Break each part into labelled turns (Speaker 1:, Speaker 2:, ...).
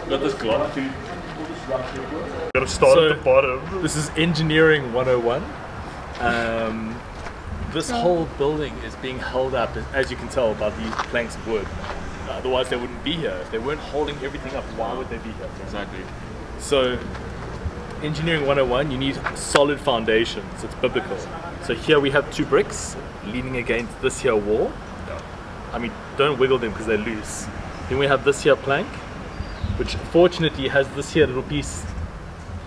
Speaker 1: Got this glass.
Speaker 2: Gotta start at the bottom.
Speaker 1: This is engineering 101. This whole building is being held up, as you can tell, by these planks of wood. Otherwise, they wouldn't be here. If they weren't holding everything up, why would they be here?
Speaker 2: Exactly.
Speaker 1: So, engineering 101, you need solid foundations. It's biblical. So here we have 2 bricks leaning against this here wall. I mean, don't wiggle them because they're loose. Then we have this here plank, which fortunately has this here little piece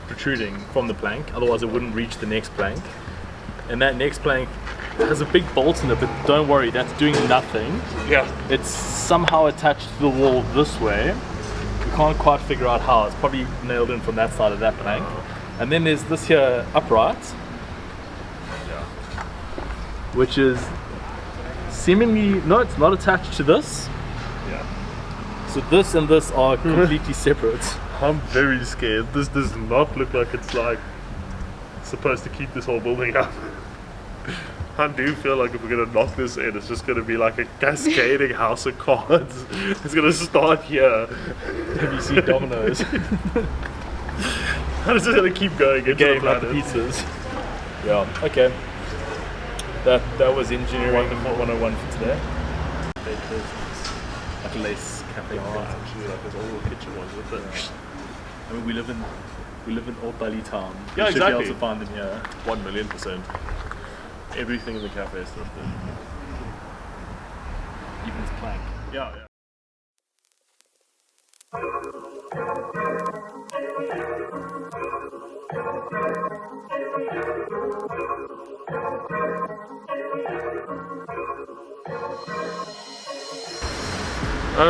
Speaker 1: protruding from the plank, otherwise it wouldn't reach the next plank. And that next plank has a big bolt in it, but don't worry, that's doing nothing.
Speaker 2: Yeah.
Speaker 1: It's somehow attached to the wall this way. We can't quite figure out how. It's probably nailed in from that side of that plank. And then there's this here upright, which is seemingly, no, it's not attached to this.
Speaker 2: Yeah.
Speaker 1: So this and this are completely separate.
Speaker 2: I'm very scared. This does not look like it's like supposed to keep this whole building up. I do feel like if we're gonna knock this in, it's just gonna be like a cascading house of cards. It's gonna start here.
Speaker 1: Have you seen dominoes?
Speaker 2: And it's just gonna keep going into
Speaker 1: Game,
Speaker 2: the
Speaker 1: not
Speaker 2: planet.
Speaker 1: the pizzas. Yeah, okay. That was engineering 101 for today. Like a lace cafe.
Speaker 2: Actually, like there's all little kitchen ones with it.
Speaker 1: I mean, we live in Old Bali town.
Speaker 2: Yeah,
Speaker 1: We should be able
Speaker 2: exactly.
Speaker 1: to find them here.
Speaker 2: 1,000,000%. Everything in the cafe is thrifted.
Speaker 1: Even this plank.
Speaker 2: Yeah, yeah.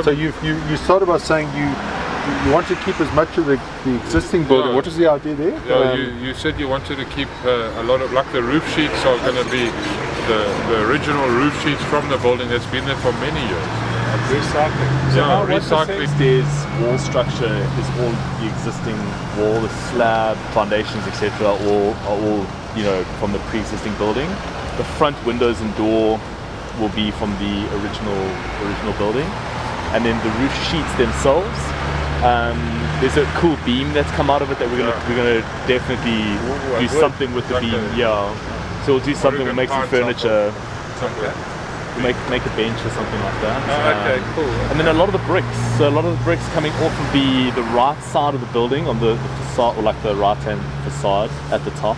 Speaker 3: So you started by saying you want to keep as much of the existing building.
Speaker 4: Yeah.
Speaker 3: What is the idea there?
Speaker 4: Yeah, you said you wanted to keep a lot of, like the roof sheets are going to be the original roof sheets from the building that's been there for many years.
Speaker 3: Recycling.
Speaker 4: Yeah,
Speaker 1: What
Speaker 4: recycling.
Speaker 1: upstairs wall structure is all the existing wall, the slab, foundations, etc. Are all from the pre-existing building. The front windows and door will be from the original building, and then the roof sheets themselves. There's a cool beam that's come out of it that we're gonna definitely do something with the
Speaker 4: like
Speaker 1: beam.
Speaker 4: a-
Speaker 1: Yeah, so we'll do something. We'll make some furniture.
Speaker 4: Something.
Speaker 1: We'll make a bench or something like that.
Speaker 4: Okay, cool.
Speaker 1: And then a lot of the bricks. So a lot of the bricks coming off of the right side of the building on the facade, or like the right-hand facade at the top,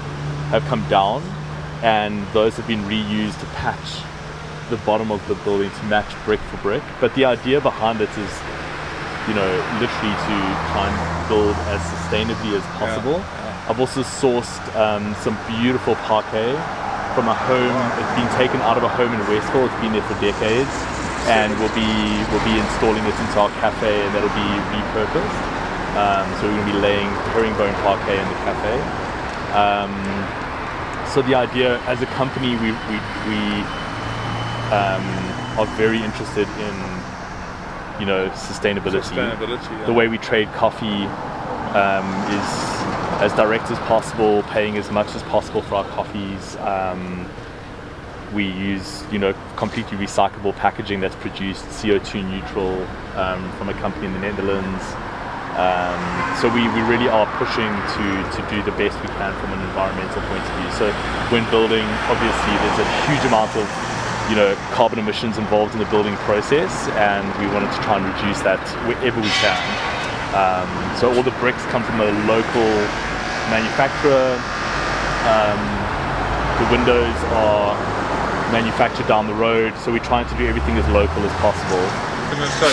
Speaker 1: have come down, and those have been reused to patch the bottom of the building to match brick for brick. But the idea behind it is, literally to try and build as sustainably as possible. I've also sourced some beautiful parquet from a home. It's been taken out of a home in Westville. It's been there for decades, and we'll be installing it into our cafe, and that'll be repurposed. So we're going to be laying herringbone parquet in the cafe. So the idea, as a company, we are very interested in sustainability.
Speaker 4: Yeah.
Speaker 1: The way we trade coffee is as direct as possible, paying as much as possible for our coffees. We use completely recyclable packaging that's produced CO2 neutral from a company in the Netherlands. So we really are pushing to do the best we can from an environmental point of view. So when building, obviously there's a huge amount of carbon emissions involved in the building process, and we wanted to try and reduce that wherever we can. So all the bricks come from a local manufacturer. The windows are manufactured down the road, so we're trying to do everything as local as possible.
Speaker 4: I'm going to say,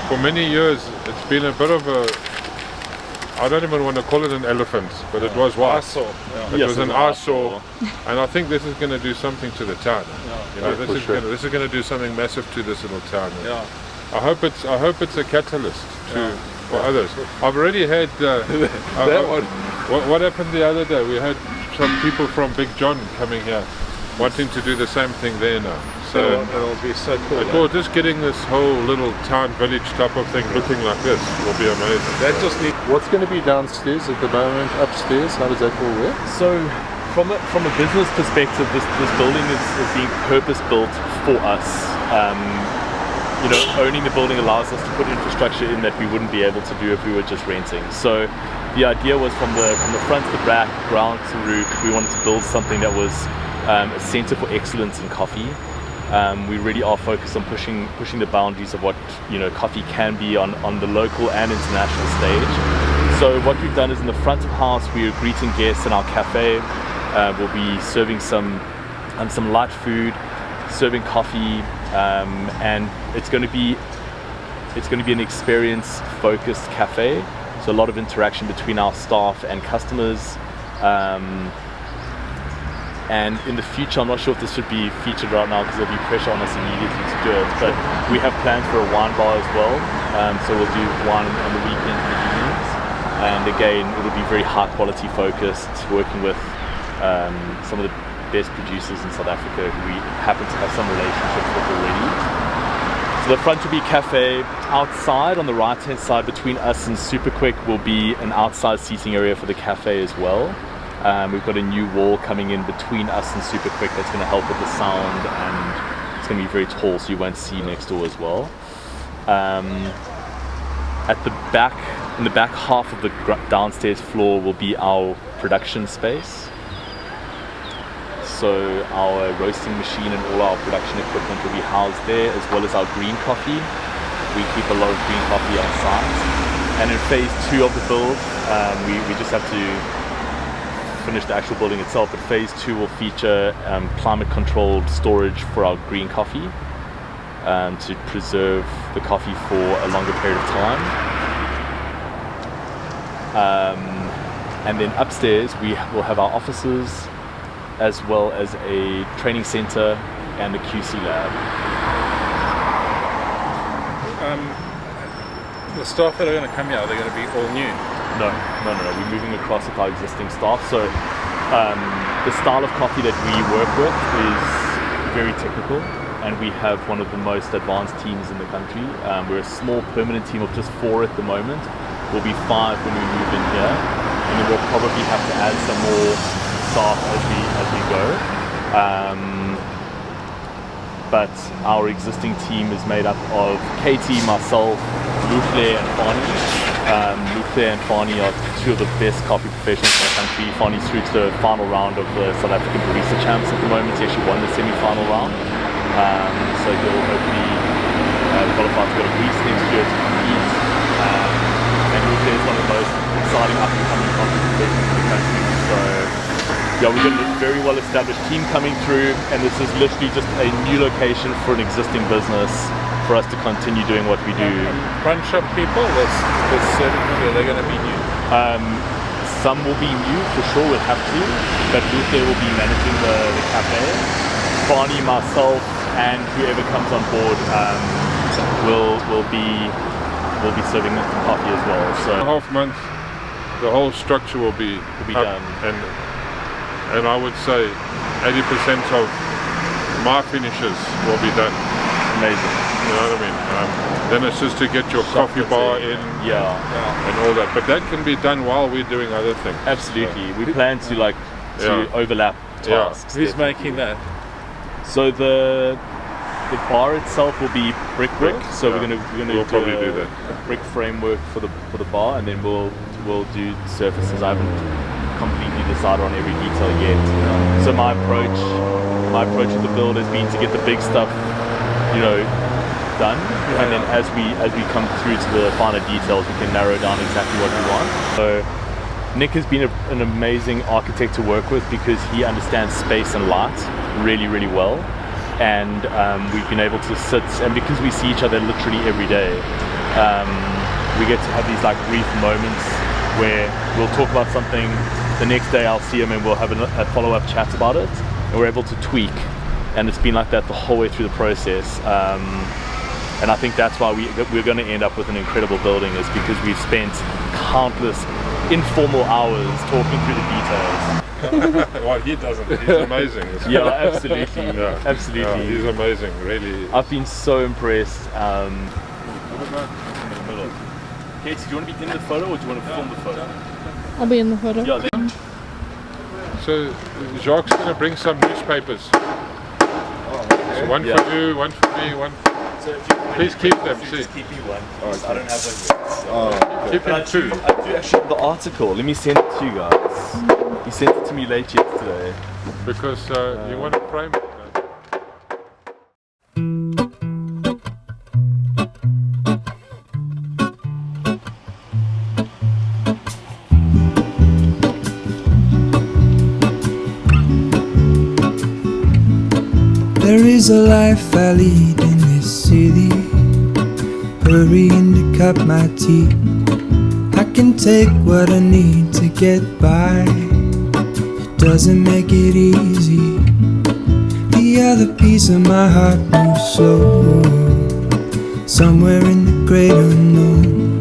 Speaker 4: for many years, it's been a bit of a, I don't even want to call it an elephant, but it was what? It was an eyesore, and I think this is going to do something to the town. This is going to do something massive to this little town.
Speaker 5: Yeah.
Speaker 4: I hope it's a catalyst for others. I've already had what happened the other day. We had some people from Big John coming here, wanting to do the same thing there now. So
Speaker 5: it'll be so cool.
Speaker 4: well, just getting this whole little town village type of thing looking like this will be amazing.
Speaker 5: That just needs.
Speaker 3: What's going to be downstairs at the moment? Upstairs? How does that all work?
Speaker 1: So from a business perspective, this building is being purpose built for us. you know, owning the building allows us to put infrastructure in that we wouldn't be able to do if we were just renting. So the idea was from the front to the back, ground to roof, we wanted to build something that was a center for excellence in coffee. We really are focused on pushing the boundaries of what, you know, coffee can be on the local and international stage. So what we've done is in the front of house, we are greeting guests in our cafe. We'll be serving some light food, serving coffee, and it's going to be an experience-focused cafe. So a lot of interaction between our staff and customers. And in the future, I'm not sure if this should be featured right now because there'll be pressure on us immediately to do it, but we have plans for a wine bar as well. So we'll do wine on the weekends and the evenings. And again, it'll be very high quality focused, working with some of the best producers in South Africa who we happen to have some relationships with already. So the front will be a cafe. Outside on the right hand side between us and Super Quick will be an outside seating area for the cafe as well. We've got a new wall coming in between us and Super Quick that's going to help with the sound, and it's going to be very tall so you won't see next door as well. At the back, in the back half of the downstairs floor will be our production space. So our roasting machine and all our production equipment will be housed there, as well as our green coffee. We keep a lot of green coffee on site. And in phase 2 of the build, we just have to finish the actual building itself, but phase 2 will feature climate controlled storage for our green coffee to preserve the coffee for a longer period of time. And then upstairs we will have our offices as well as a training center and a QC lab.
Speaker 5: The staff that are going to come here, are they going to be all new?
Speaker 1: No. We're moving across with our existing staff. So the style of coffee that we work with is very technical, and we have one of the most advanced teams in the country. We're a small permanent team of just 4 at the moment. We'll be 5 when we move in here, and then we'll probably have to add some more staff as we go. But our existing team is made up of Katie, myself, Lutle and Fani. Lutle and Fani are 2 of the best coffee professionals in the country. Fani's through to the final round of the South African Barista Champs at the moment. He actually won the semi-final round. So he'll hopefully qualify to go to Greece next year to compete. And Lutle is one of the most exciting up-and-coming coffee professionals in the country. So yeah, we've got a very well-established team coming through, and this is literally just a new location for an existing business for us to continue doing what we do.
Speaker 5: Front shop people, that's serving coffee, are they going to be new?
Speaker 1: Some will be new for sure, we'll have to, but Luke will be managing the cafe. Barney, myself, and whoever comes on board will be serving the coffee as well. So
Speaker 4: In a half month, the whole structure will be up,
Speaker 1: done.
Speaker 4: And I would say 80% of my finishes will be done.
Speaker 1: Amazing.
Speaker 4: You know what I mean? Then it's just to get your coffee bar in and all that. But that can be done while we're doing other things.
Speaker 1: Absolutely. We plan to overlap tasks.
Speaker 5: Who's making that?
Speaker 1: So the bar itself will be brick. So we're gonna do that. A brick framework for the bar, and then we'll do surfaces. I haven't completely decided on every detail yet. So my approach with the build has been to get the big stuff, done, and then as we come through to the finer details, we can narrow down exactly what we want. So Nick has been an amazing architect to work with because he understands space and light really, really well. And we've been able to sit, and because we see each other literally every day, we get to have these like brief moments where we'll talk about something, the next day I'll see him and we'll have a follow-up chat about it, and we're able to tweak, and it's been like that the whole way through the process. And I think that's why we're going to end up with an incredible building, is because we've spent countless informal hours talking through the details.
Speaker 4: Well, he doesn't. He's amazing.
Speaker 1: Yeah, absolutely. Absolutely.
Speaker 4: Yeah, he's amazing, really.
Speaker 1: I've been so impressed. Katie, do you want to be in the photo or do you want to film the photo?
Speaker 6: I'll be in the photo.
Speaker 1: Yeah.
Speaker 4: So Jacques going to bring some newspapers. So one for you, one for me, one.
Speaker 1: So if you
Speaker 4: Please keep them, see.
Speaker 1: just keep me one. Please. I don't have one yet. So.
Speaker 4: Keep
Speaker 1: But
Speaker 4: them too.
Speaker 1: I do actually have the article. Let me send it to you guys. You sent it to me late yesterday.
Speaker 4: Because you want to frame it.
Speaker 6: There is a life I lead in this city, hurrying to cut my teeth. I can take what I need to get by, it doesn't make it easy. The other piece of my heart moves slow, somewhere in the great unknown.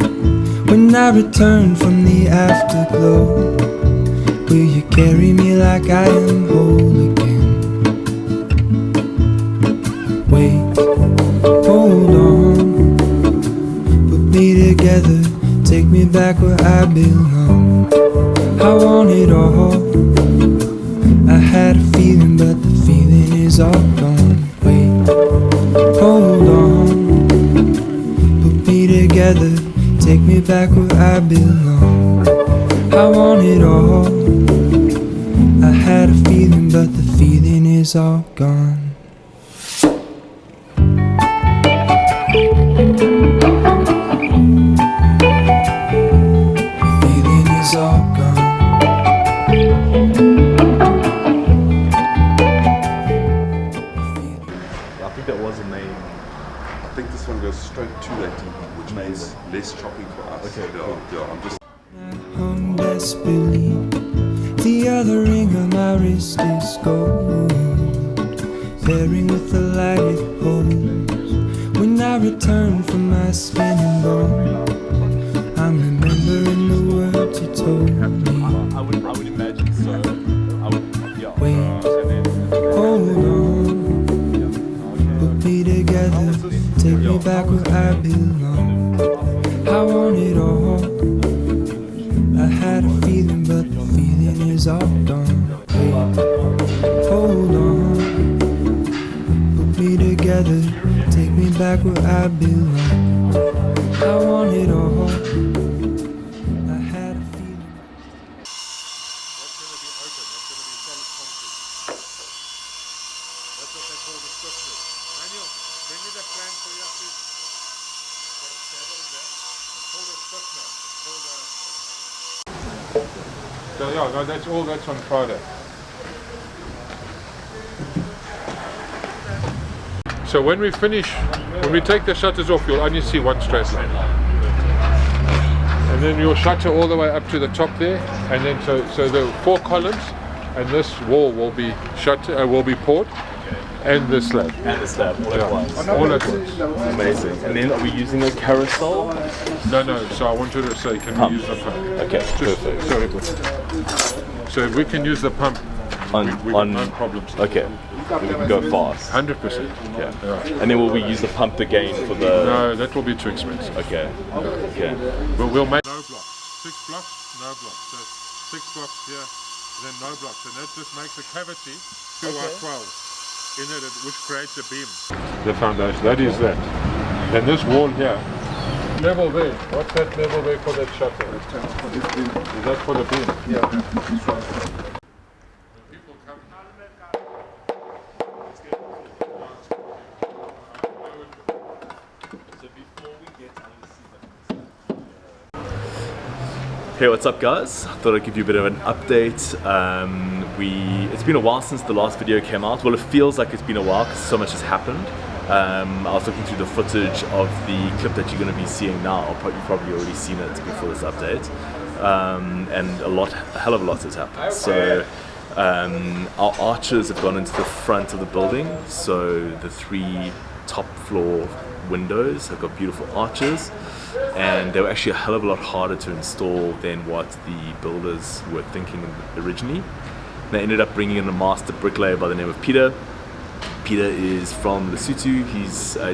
Speaker 6: When I return from the afterglow, will you carry me like I am whole again? Wait, hold on, put me together, take me back where I belong. I want it all, I had a feeling but the feeling is all gone. Wait, hold on, put me together, take me back where I belong. I want it all, I had a feeling but the feeling is all gone.
Speaker 1: I think that was a name.
Speaker 7: I think this one goes straight to that TV, which means less chopping for us.
Speaker 1: Okay, cool.
Speaker 7: Yeah, I'm just
Speaker 6: Hung desperately, the other ring on my wrist is gold, pairing with the light it holds. When I return from my skin and bone, I'm remembering the words you told me.
Speaker 1: I would imagine so. I would, yeah.
Speaker 6: Wait, hold on, put me together, take me back where I belong. I want it all, I had a feeling but the feeling is all gone. Wait, hold on, put me together, take me back where I belong. I want it all, I had a feeling.
Speaker 4: That's going to be open, that's going to be solid concrete. That's what they call the stiffness. Manuel, bring me the plan for you, please. It's called a stiffness. It's called a... So yeah, no, that's all, that's on Friday. So when we finish, when we take the shutters off, you'll only see one straight line. And then you'll shutter all the way up to the top there, and then so the 4 columns, and this wall will be will be poured, and the slab.
Speaker 1: And the slab, all at once.
Speaker 4: All at once.
Speaker 1: Amazing. And then are we using a carousel?
Speaker 4: No, so I wanted to say, can we use the pump?
Speaker 1: Okay, perfect.
Speaker 4: So if we can use the pump, we got no problems.
Speaker 1: Okay, we can go fast.
Speaker 4: 100%.
Speaker 1: Okay.
Speaker 4: Yeah.
Speaker 1: And then will we use the pump again for the...
Speaker 4: No, that will be too expensive.
Speaker 1: Okay. Okay.
Speaker 4: But we'll make no blocks. 6 blocks, no blocks. So 6 blocks here, then no blocks. And that just makes a cavity 2 by 12 in it, which creates a beam. The foundation, that is that. And this wall here, level there. What's that level there for that shutter? Is that for the beam? Yeah. People come.
Speaker 1: Hey, what's up guys? I thought I'd give you a bit of an update. It's been a while since the last video came out. Well, it feels like it's been a while because so much has happened. I was looking through the footage of the clip that you're going to be seeing now. You've probably already seen it before this update. And a hell of a lot has happened. So our arches have gone into the front of the building. So the 3 top floor windows have got beautiful arches. And they were actually a hell of a lot harder to install than what the builders were thinking originally. They ended up bringing in a master bricklayer by the name of Peter. Peter is from Lesotho. He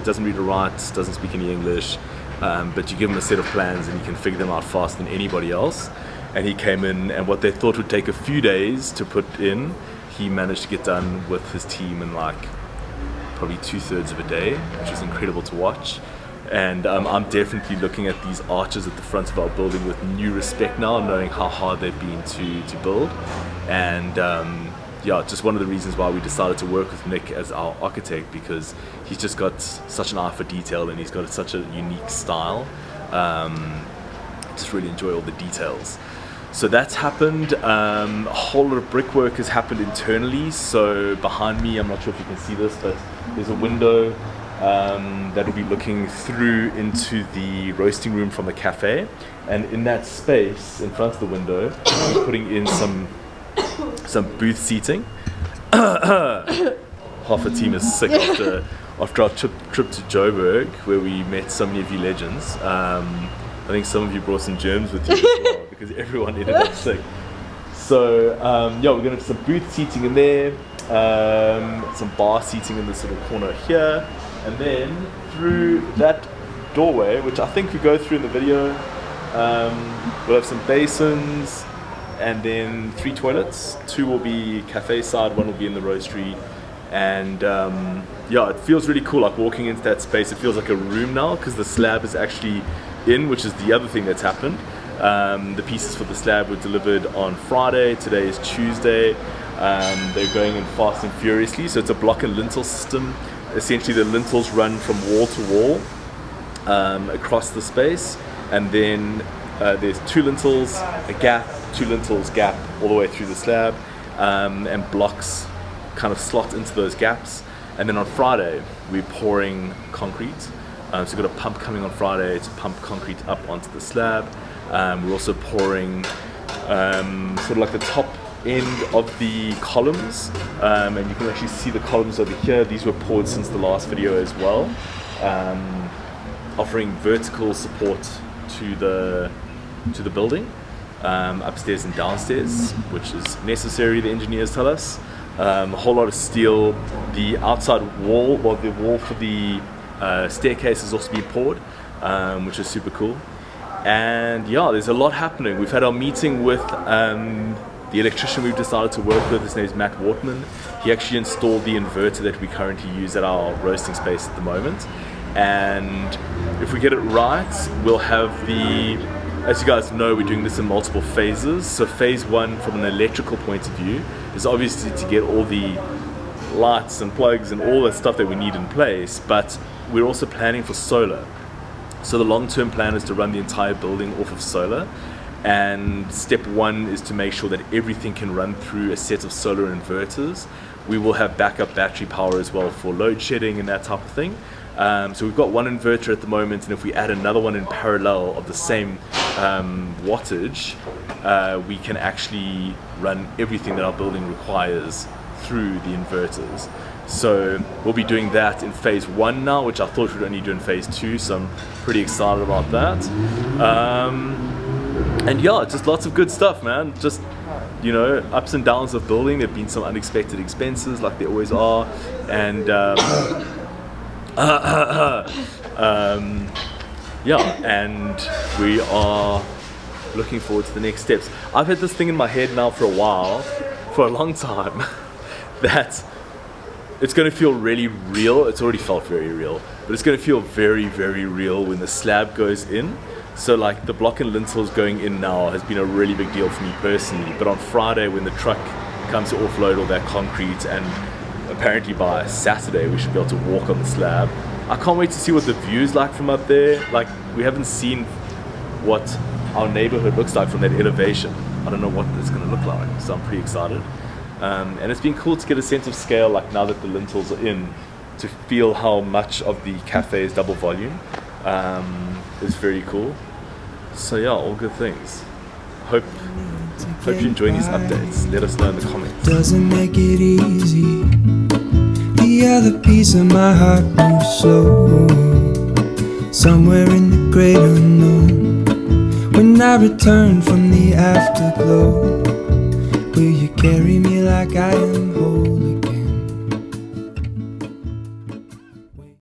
Speaker 1: doesn't read or write, doesn't speak any English, but you give him a set of plans and he can figure them out faster than anybody else. And he came in, and what they thought would take a few days to put in, he managed to get done with his team in like probably 2/3 of a day, which was incredible to watch. And I'm definitely looking at these arches at the front of our building with new respect now, knowing how hard they've been to build. And yeah, just one of the reasons why we decided to work with Nick as our architect, because he's just got such an eye for detail and he's got such a unique style. Just really enjoy all the details. So that's happened. A whole lot of brickwork has happened internally. So behind me, I'm not sure if you can see this, but there's a window that will be looking through into the roasting room from the cafe. And in that space, in front of the window, we're putting in some booth seating. Half the team is sick after our trip to Joburg, where we met so many of you legends. I think some of you brought some germs with you as well, because everyone ended up sick. So yeah, we're going to some booth seating in there, some bar seating in this little corner here, and then through that doorway, which I think we go through in the video, we'll have some basins and then 3 toilets. 2 will be cafe side, 1 will be in the roastery. And yeah, it feels really cool, like walking into that space. It feels like a room now, because the slab is actually in, which is the other thing that's happened. The pieces for the slab were delivered on Friday. Today is Tuesday. They're going in fast and furiously. So it's a block and lintel system. Essentially the lintels run from wall to wall across the space, and then there's 2 lintels, a gap, 2 lintels, gap all the way through the slab, and blocks kind of slot into those gaps. And then on Friday we're pouring concrete. So we've got a pump coming on Friday to pump concrete up onto the slab. We're also pouring sort of like the top end of the columns, and you can actually see the columns over here. These were poured since the last video as well, offering vertical support to the building, upstairs and downstairs, which is necessary, the engineers tell us. A whole lot of steel. The outside wall, well, the wall for the staircase has also been poured, which is super cool. And yeah, there's a lot happening. We've had our meeting with the electrician we've decided to work with. His name is Matt Wortman. He actually installed the inverter that we currently use at our roasting space at the moment. And if we get it right, we'll have as you guys know, we're doing this in multiple phases. So phase 1, from an electrical point of view, is obviously to get all the lights and plugs and all that stuff that we need in place, but we're also planning for solar. So the long-term plan is to run the entire building off of solar, and step 1 is to make sure that everything can run through a set of solar inverters. We will have backup battery power as well for load shedding and that type of thing. So we've got 1 inverter at the moment, and if we add another one in parallel of the same wattage, we can actually run everything that our building requires through the inverters. So we'll be doing that in phase 1 now, which I thought we'd only do in phase 2, so I'm pretty excited about that. And yeah, just lots of good stuff, man. Just, you know, ups and downs of building. There have been some unexpected expenses, like there always are, and yeah, and we are looking forward to the next steps. I've had this thing in my head now for a while, for a long time, that it's going to feel really real. It's already felt very real, but it's going to feel very, very real when the slab goes in. So like the block and lintels going in now has been a really big deal for me personally, but on Friday when the truck comes to offload all that concrete, and apparently by Saturday we should be able to walk on the slab, I can't wait to see what the view is like from up there. Like, we haven't seen what our neighborhood looks like from that elevation. I don't know what it's going to look like, so I'm pretty excited. And it's been cool to get a sense of scale, like now that the lintels are in, to feel how much of the cafe is double volume. It's very cool. So yeah, all good things. Hope you're enjoying these updates. Let us know in the comments.
Speaker 6: Doesn't make it easy. The other piece of my heart moves slow, somewhere in the great unknown. When I return from the afterglow, will you carry me like I am whole?